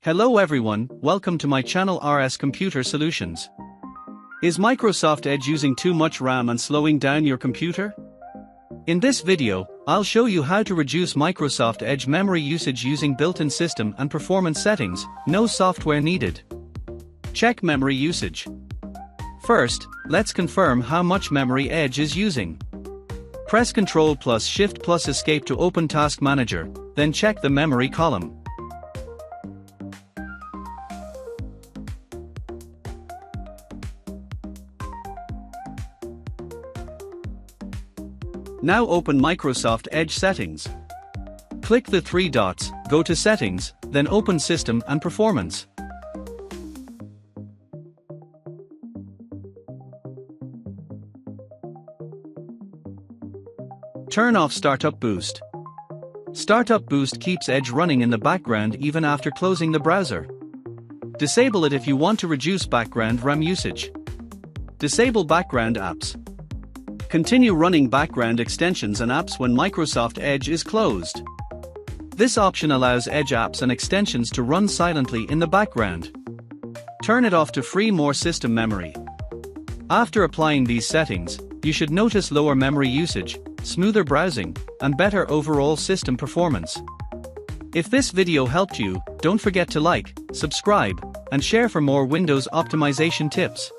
Hello everyone, welcome to my channel RS Computer Solutions. Is Microsoft Edge using too much RAM and slowing down your computer? In this video, I'll show you how to reduce Microsoft Edge memory usage using built-in system and performance settings, no software needed. Check memory usage. First, let's confirm how much memory Edge is using. Press Ctrl plus Shift plus Escape to open Task Manager, then check the memory column. Now open Microsoft Edge Settings. Click the three dots, go to Settings, then open System and Performance. Turn off Startup Boost. Startup Boost keeps Edge running in the background even after closing the browser. Disable it if you want to reduce background RAM usage. Disable background apps. Continue running background extensions and apps when Microsoft Edge is closed. This option allows Edge apps and extensions to run silently in the background. Turn it off to free more system memory. After applying these settings, you should notice lower memory usage, smoother browsing, and better overall system performance. If this video helped you, don't forget to like, subscribe, and share for more Windows optimization tips.